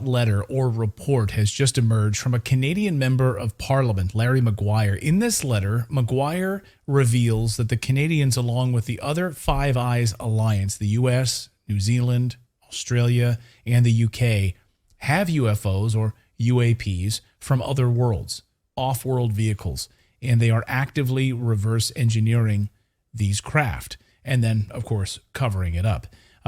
letter or report has just emerged from a Canadian member of Parliament, Larry Maguire. In this letter, Maguire reveals that the Canadians, along with the other Five Eyes alliance, the US, New Zealand, Australia, and the UK, have UFOs or UAPs from other worlds, off-world vehicles, and they are actively reverse engineering these craft and then, of course, covering it up.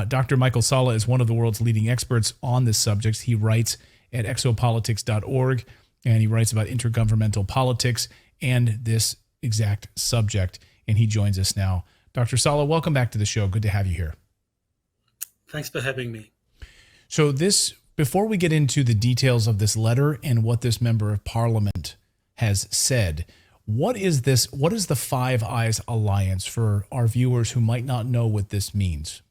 Dr. Michael Salla is one of the world's leading experts on this subject. He writes at exopolitics.org, and he writes about intergovernmental politics and this exact subject, and he joins us now. Dr. Salla, welcome back to the show. Good to have you here. Thanks for having me. So before we get into the details of this letter and what this member of Parliament has said, what is the Five Eyes Alliance for our viewers who might not know what this means?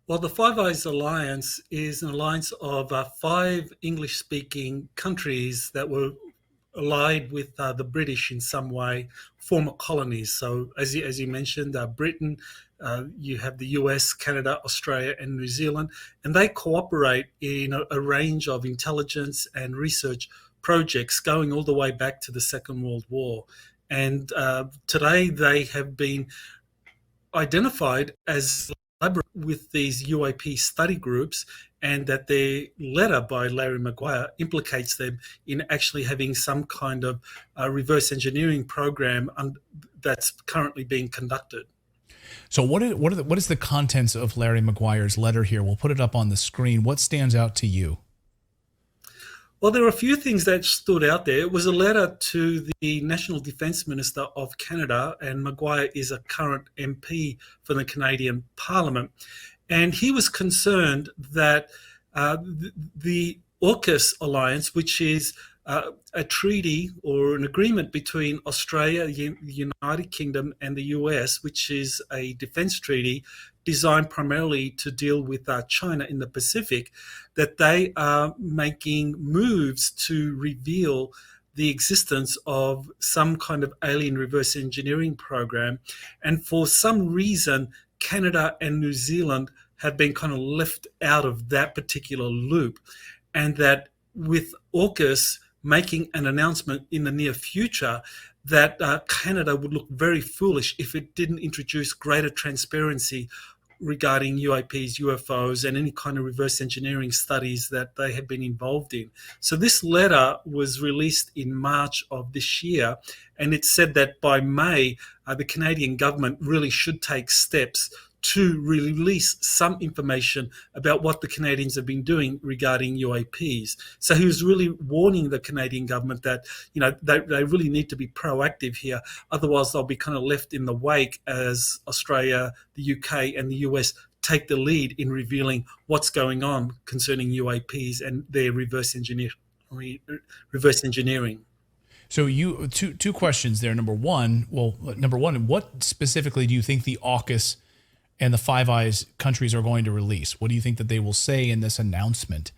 Well, the Five Eyes Alliance is an alliance of 5 English-speaking countries that were allied with the British in some way, former colonies. So as you mentioned, Britain, you have the US, Canada, Australia, and New Zealand, and they cooperate in a range of intelligence and research projects going all the way back to the Second World War. And today they have been identified as with these UAP study groups, and that their letter by Larry Maguire implicates them in actually having some kind of reverse engineering program that's currently being conducted. So what is the contents of Larry Maguire's letter here? We'll put it up on the screen. What stands out to you? Well, there are a few things that stood out there. It was a letter to the National Defence Minister of Canada, and Maguire is a current MP for the Canadian Parliament. And he was concerned that the AUKUS alliance, which is a treaty or an agreement between Australia, the United Kingdom, and the US, which is a defence treaty designed primarily to deal with China in the Pacific, that they are making moves to reveal the existence of some kind of alien reverse engineering program. And for some reason, Canada and New Zealand have been kind of left out of that particular loop. And that with AUKUS making an announcement in the near future, that Canada would look very foolish if it didn't introduce greater transparency regarding UAPs, UFOs, and any kind of reverse engineering studies that they have been involved in. So this letter was released in March of this year, and it said that by May, the Canadian government really should take steps to release some information about what the Canadians have been doing regarding UAPs. So he was really warning the Canadian government that, they really need to be proactive here. Otherwise, they'll be kind of left in the wake as Australia, the UK, and the US take the lead in revealing what's going on concerning UAPs and their reverse engineering. So you two questions there. Number one, what specifically do you think the AUKUS and the Five Eyes countries are going to release? What do you think that they will say in this announcement?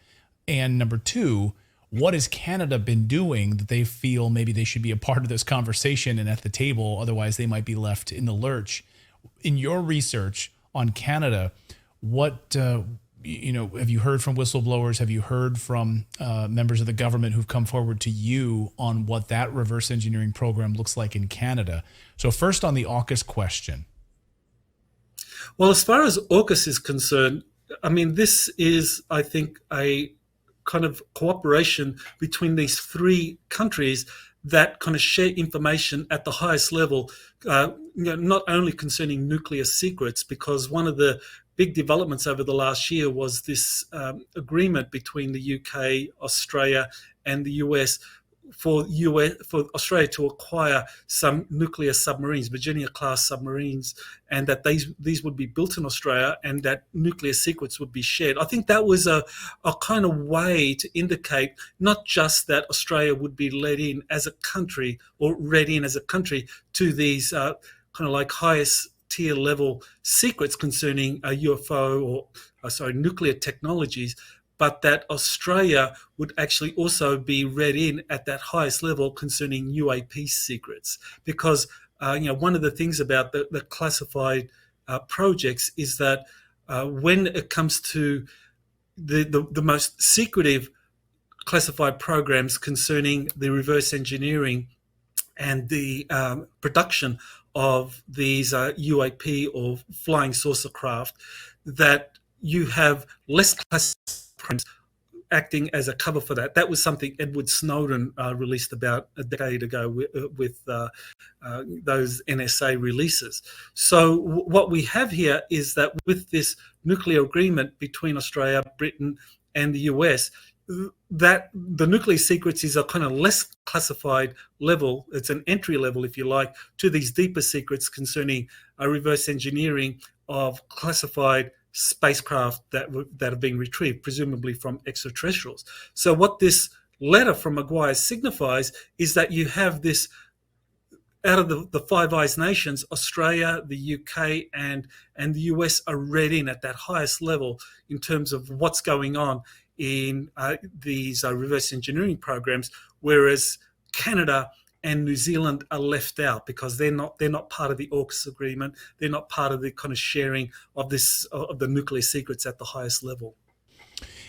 And number two, what has Canada been doing that they feel maybe they should be a part of this conversation and at the table, otherwise they might be left in the lurch? In your research on Canada, what have you heard from whistleblowers? Have you heard from members of the government who've come forward to you on what that reverse engineering program looks like in Canada? So first on the AUKUS question. Well, as far as AUKUS is concerned, this is, I think, a kind of cooperation between these 3 countries that kind of share information at the highest level, not only concerning nuclear secrets, because one of the big developments over the last year was this agreement between the UK, Australia, and the US for Australia to acquire some nuclear submarines, Virginia-class submarines, and that these would be built in Australia and that nuclear secrets would be shared. I think that was a kind of way to indicate not just that Australia would be let in as a country to these kind of like highest tier level secrets concerning UFO or nuclear technologies, but that Australia would actually also be read in at that highest level concerning UAP secrets. Because, one of the things about the classified projects is that when it comes to the most secretive classified programs concerning the reverse engineering and the production of these UAP or flying saucer craft, that you have less classified acting as a cover for that. That was something Edward Snowden released about a decade ago with those NSA releases. So what we have here is that with this nuclear agreement between Australia, Britain, and the US, that the nuclear secrets is a kind of less classified level. It's an entry level, if you like, to these deeper secrets concerning reverse engineering of classified spacecraft that have been retrieved, presumably from extraterrestrials. So what this letter from Maguire signifies is that you have this, out of the Five Eyes nations, Australia, the UK, and the US are read in at that highest level in terms of what's going on in these reverse engineering programs, whereas Canada and New Zealand are left out because they're not part of the AUKUS agreement. They're not part of the kind of sharing of the nuclear secrets at the highest level.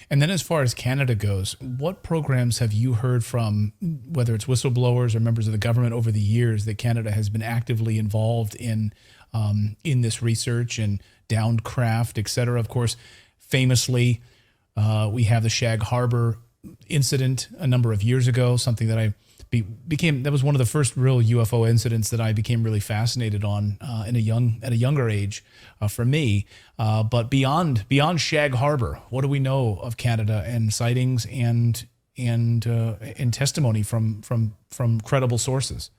And then as far as Canada goes, what programs have you heard from, whether it's whistleblowers or members of the government over the years, that Canada has been actively involved in this research and downed craft, et cetera? Of course, famously, we have the Shag Harbor incident a number of years ago, something that that was one of the first real UFO incidents that I became really fascinated on at a younger age for me. But beyond Shag Harbor, what do we know of Canada and sightings and testimony from credible sources?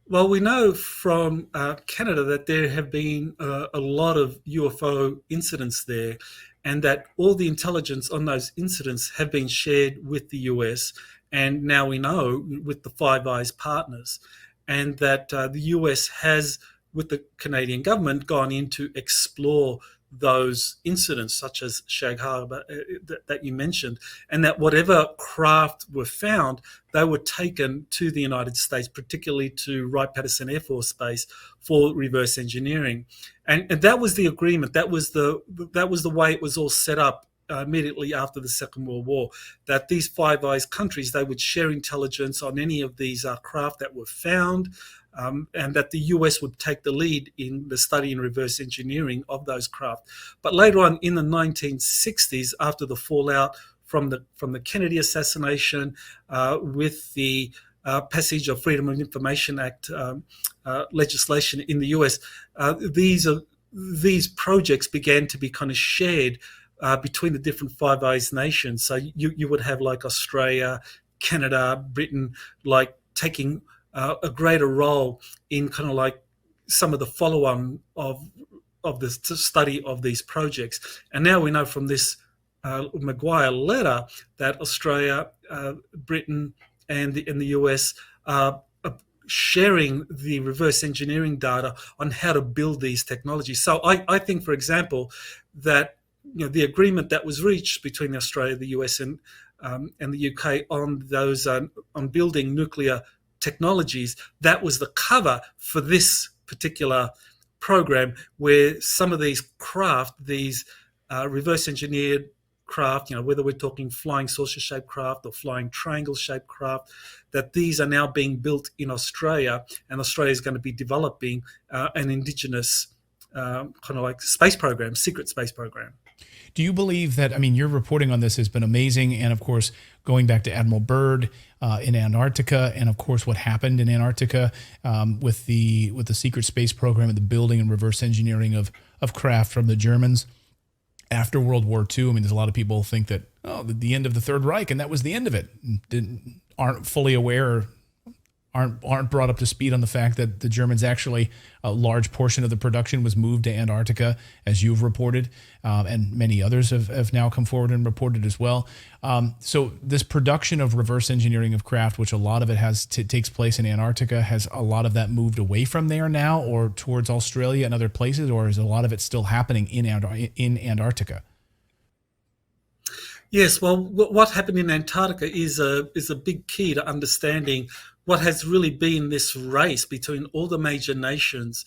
Well, we know from Canada that there have been a lot of UFO incidents there, and that all the intelligence on those incidents have been shared with the US, and now we know with the Five Eyes partners, and that the US has, with the Canadian government, gone in to explore those incidents, such as Shag Harbor that you mentioned, and that whatever craft were found, they were taken to the United States, particularly to Wright-Patterson Air Force Base, for reverse engineering. And that was the agreement. That was the way it was all set up immediately after the Second World War, that these Five Eyes countries, they would share intelligence on any of these craft that were found, and that the US would take the lead in the study and reverse engineering of those craft. But later on in the 1960s, after the fallout from the Kennedy assassination, with the passage of Freedom of Information Act legislation in the US, these projects began to be kind of shared between the different Five Eyes nations. So you would have like Australia, Canada, Britain, like taking a greater role in kind of like some of the follow-on of the study of these projects. And now we know from this Maguire letter that Australia, Britain, and the US are sharing the reverse engineering data on how to build these technologies. So I think, for example, that the agreement that was reached between Australia, the US, and the UK on those on building nuclear technologies, that was the cover for this particular program, where some of these craft, these reverse engineered craft, whether we're talking flying saucer-shaped craft or flying triangle-shaped craft, that these are now being built in Australia, and Australia is going to be developing an indigenous kind of like space program, secret space program. Do you believe that, your reporting on this has been amazing, and of course, going back to Admiral Byrd in Antarctica, and of course what happened in Antarctica with the secret space program and the building and reverse engineering of craft from the Germans after World War II. There's a lot of people think that, the end of the Third Reich, and that was the end of it. Aren't fully aware, or aren't brought up to speed on the fact that the Germans actually, a large portion of the production was moved to Antarctica, as you've reported, and many others have now come forward and reported as well. So this production of reverse engineering of craft, which a lot of it takes place in Antarctica, has a lot of that moved away from there now or towards Australia and other places, or is a lot of it still happening in Antarctica? Yes, well, what happened in Antarctica is a big key to understanding what has really been this race between all the major nations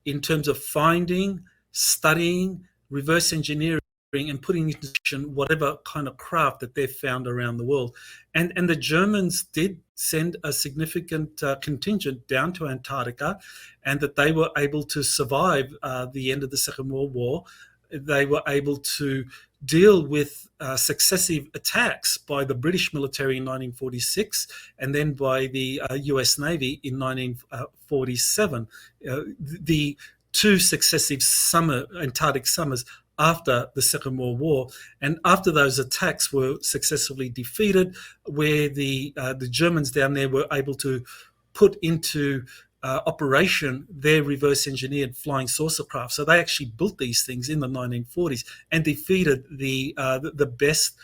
in terms of finding, studying, reverse engineering and putting into action whatever kind of craft that they've found around the world. And the Germans did send a significant contingent down to Antarctica, and that they were able to survive the end of the Second World War. They were able to deal with successive attacks by the British military in 1946 and then by the US Navy in 1947. The two successive Antarctic summers after the Second World War, and after those attacks were successfully defeated, where the Germans down there were able to put into operation their reverse engineered flying saucer craft. So they actually built these things in the 1940s and defeated the best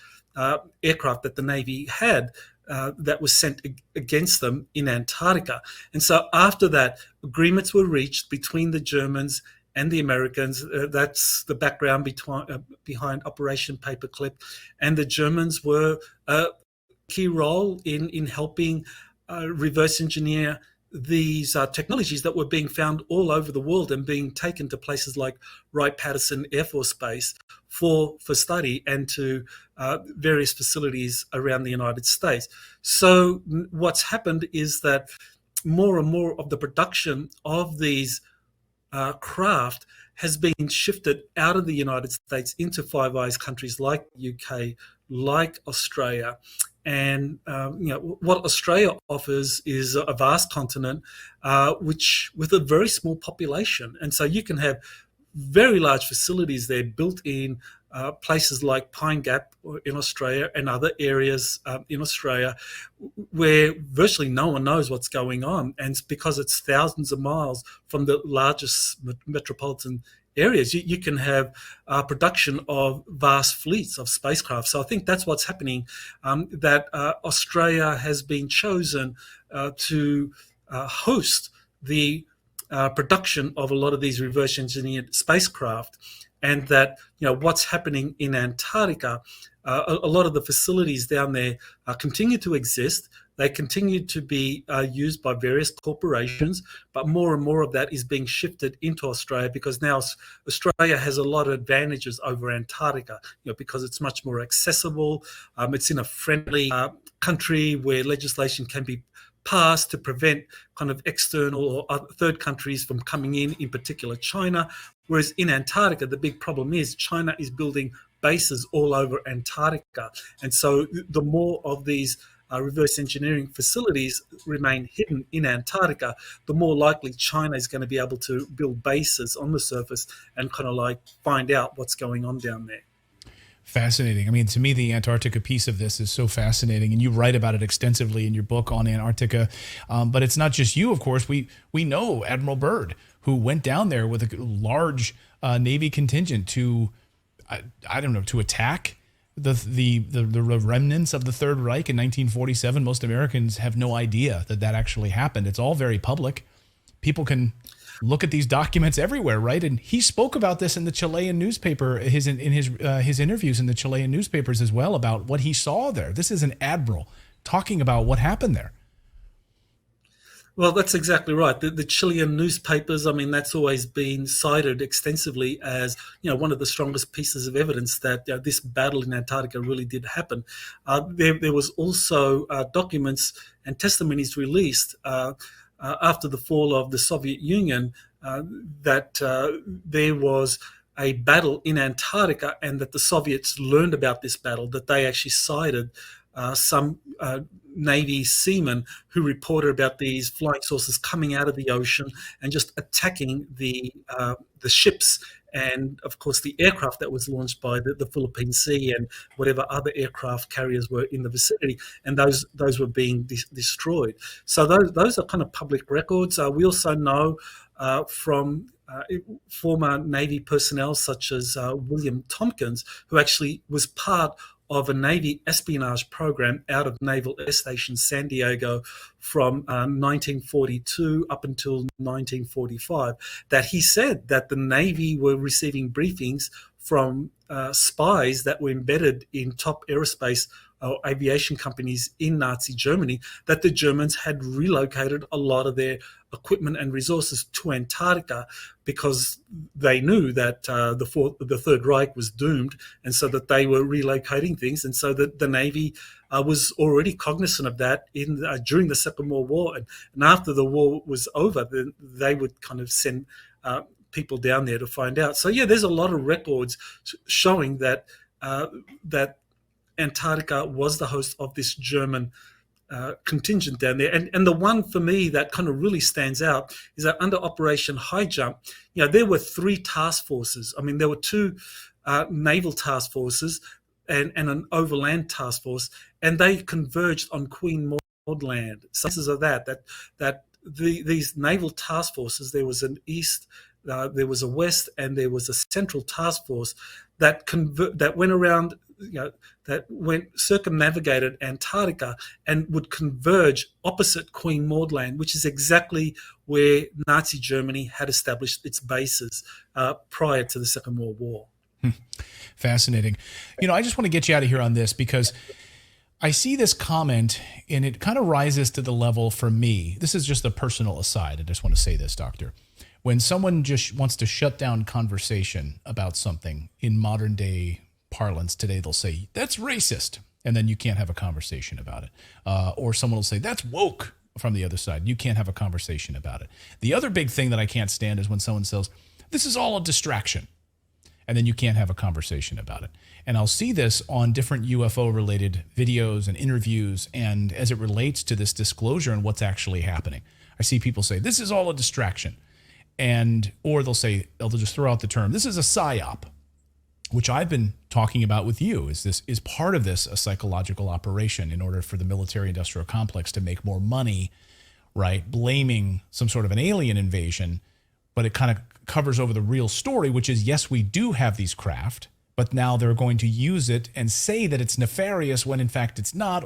aircraft that the Navy had that was sent against them in Antarctica. And so after that, agreements were reached between the Germans and the Americans. That's the background behind Operation Paperclip. And the Germans were a key role in helping reverse engineer these technologies that were being found all over the world and being taken to places like Wright-Patterson Air Force Base for study, and to various facilities around the United States. So what's happened is that more and more of the production of these craft has been shifted out of the United States into Five Eyes countries like the UK, like Australia. And what Australia offers is a vast continent, which with a very small population. And so you can have very large facilities there built in places like Pine Gap in Australia and other areas in Australia where virtually no one knows what's going on. And it's because it's thousands of miles from the largest metropolitan areas, you can have production of vast fleets of spacecraft. So I think that's what's happening, that Australia has been chosen to host the production of a lot of these reverse engineered spacecraft, and that what's happening in Antarctica, a lot of the facilities down there continue to exist. They continue to be used by various corporations, but more and more of that is being shifted into Australia, because now Australia has a lot of advantages over Antarctica, because it's much more accessible. It's in a friendly country where legislation can be passed to prevent kind of external or third countries from coming in particular China. Whereas in Antarctica, the big problem is China is building bases all over Antarctica. And so the more of these reverse engineering facilities remain hidden in Antarctica, the more likely China is going to be able to build bases on the surface and kind of like find out what's going on down there. Fascinating. I mean, to me, the Antarctica piece of this is so fascinating, and you write about it extensively in your book on Antarctica. But it's not just you, of course. We know Admiral Byrd, who went down there with a large Navy contingent to, I don't know, to attack the remnants of the Third Reich in 1947. Most Americans have no idea that actually happened. It's all very public. People can look at these documents everywhere, right? And he spoke about this in the Chilean newspaper, his interviews in the Chilean newspapers as well, about what he saw there. This is an admiral talking about what happened there. Well, that's exactly right. The Chilean newspapers, I mean, that's always been cited extensively as, one of the strongest pieces of evidence that this battle in Antarctica really did happen. There was also documents and testimonies released after the fall of the Soviet Union, that there was a battle in Antarctica, and that the Soviets learned about this battle, that they actually cited some Navy seamen who reported about these flying saucers coming out of the ocean and just attacking the ships, and of course the aircraft that was launched by the Philippine Sea and whatever other aircraft carriers were in the vicinity, and those were being destroyed. So those are kind of public records. We also know from former Navy personnel such as William Tompkins, who actually was part of a Navy espionage program out of Naval Air Station San Diego from 1942 up until 1945, that he said that the Navy were receiving briefings from spies that were embedded in top aerospace or aviation companies in Nazi Germany, that the Germans had relocated a lot of their equipment and resources to Antarctica because they knew that the Third Reich was doomed, and so that they were relocating things, and so that the Navy was already cognizant of that during the Second World War, and after the war was over, then they would kind of send people down there to find out. So yeah, there's a lot of records showing that that Antarctica was the host of this German contingent down there. And the one for me that kind of really stands out is that under Operation High Jump, there were 3 task forces. I mean, there were 2 naval task forces and an overland task force, and they converged on Queen Maud Land. Senses of that these naval task forces, there was an east, there was a west, and there was a central task force that went around, that circumnavigated Antarctica and would converge opposite Queen Maud Land, which is exactly where Nazi Germany had established its bases prior to the Second World War. Fascinating. I just want to get you out of here on this because I see this comment and it kind of rises to the level for me. This is just a personal aside. I just want to say this, Doctor. When someone just wants to shut down conversation about something in modern day parlance today, they'll say, that's racist. And then you can't have a conversation about it. Or someone will say, that's woke from the other side. You can't have a conversation about it. The other big thing that I can't stand is when someone says, this is all a distraction. And then you can't have a conversation about it. And I'll see this on different UFO-related videos and interviews, and as it relates to this disclosure and what's actually happening. I see people say, this is all a distraction. Or they'll just throw out the term, this is a psyop, which I've been talking about with you. Is part of this a psychological operation in order for the military-industrial complex to make more money, right? Blaming some sort of an alien invasion, but it kind of covers over the real story, which is, yes, we do have these craft, but now they're going to use it and say that it's nefarious when in fact it's not.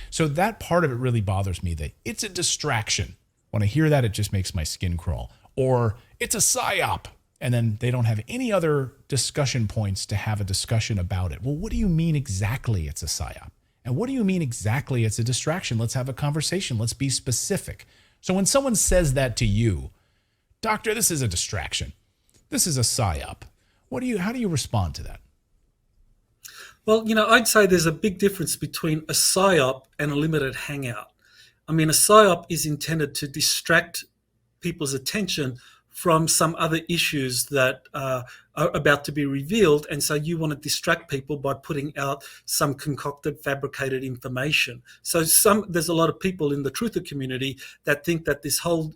So that part of it really bothers me, that it's a distraction. When I hear that, it just makes my skin crawl. Or it's a psyop, and then they don't have any other discussion points to have a discussion about it. Well, what do you mean exactly it's a psyop? And what do you mean exactly it's a distraction? Let's have a conversation. Let's be specific. So when someone says that to you, Doctor, this is a distraction, this is a psyop, how do you respond to that? Well, I'd say there's a big difference between a psyop and a limited hangout. I mean, a psyop is intended to distract people's attention from some other issues that are about to be revealed, and so you want to distract people by putting out some concocted, fabricated information. So there's a lot of people in the truther community that think that the whole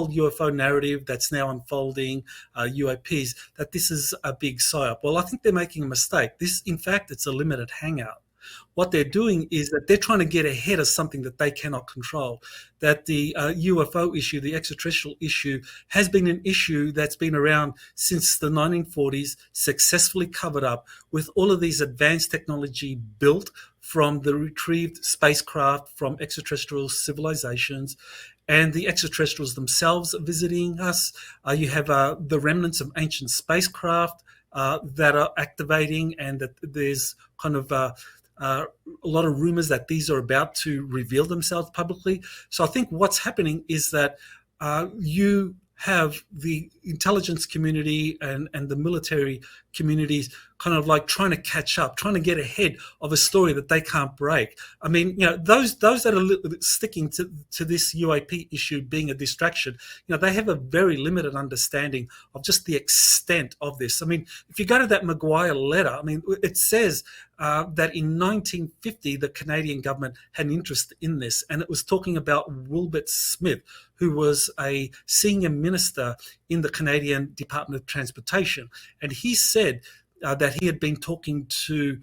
UFO narrative that's now unfolding, UAPs, that this is a big psyop. Well, I think they're making a mistake. In fact, it's a limited hangout. What they're doing is that they're trying to get ahead of something that they cannot control. That the UFO issue, the extraterrestrial issue, has been an issue that's been around since the 1940s, successfully covered up with all of these advanced technology built from the retrieved spacecraft from extraterrestrial civilizations, and the extraterrestrials themselves visiting us. You have the remnants of ancient spacecraft that are activating, and that there's kind of a lot of rumors that these are about to reveal themselves publicly. So I think what's happening is that you have the intelligence community and the military communities kind of like trying to catch up, trying to get ahead of a story that they can't break. I mean, those that are sticking to this UAP issue being a distraction, they have a very limited understanding of just the extent of this. I mean, if you go to that Maguire letter, I mean, it says that in 1950, the Canadian government had an interest in this, and it was talking about Wilbert Smith, who was a senior minister in the Canadian Department of Transportation. And he said that he had been talking to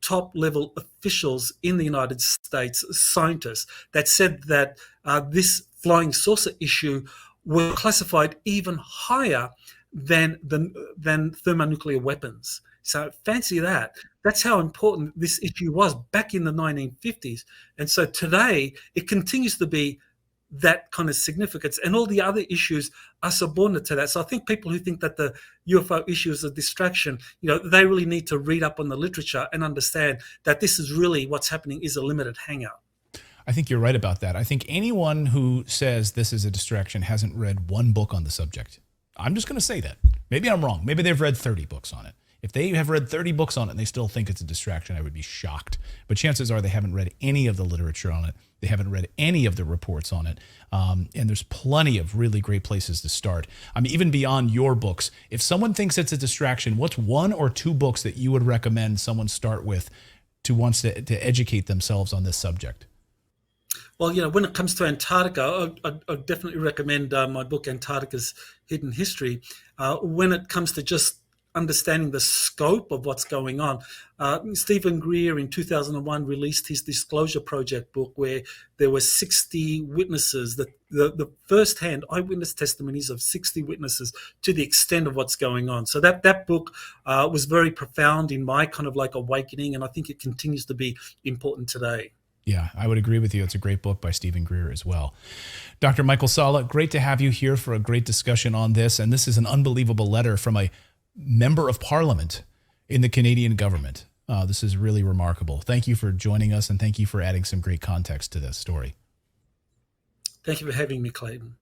top-level officials in the United States, scientists, that said that this flying saucer issue was classified even higher than thermonuclear weapons. So fancy that. That's how important this issue was back in the 1950s. And so today it continues to be that kind of significance, and all the other issues are subordinate to that. So I think people who think that the UFO issue is a distraction, they really need to read up on the literature and understand that this is really what's happening is a limited hangout. I think you're right about that. I think anyone who says this is a distraction hasn't read one book on the subject. I'm just going to say that. Maybe I'm wrong. Maybe they've read 30 books on it. If they have read 30 books on it and they still think it's a distraction, I would be shocked. But chances are they haven't read any of the literature on it. They haven't read any of the reports on it. And there's plenty of really great places to start. I mean, even beyond your books, if someone thinks it's a distraction, what's one or two books that you would recommend someone start with to educate themselves on this subject? Well, when it comes to Antarctica, I'd definitely recommend my book, Antarctica's Hidden History. When it comes to just understanding the scope of what's going on, Stephen Greer in 2001 released his Disclosure Project book, where there were 60 witnesses, the first-hand eyewitness testimonies of 60 witnesses to the extent of what's going on. So that book was very profound in my kind of like awakening, and I think it continues to be important today. Yeah, I would agree with you. It's a great book by Stephen Greer as well. Dr. Michael Salla, great to have you here for a great discussion on this. And this is an unbelievable letter from a member of Parliament in the Canadian government. This is really remarkable. Thank you for joining us, and thank you for adding some great context to this story. Thank you for having me, Clayton.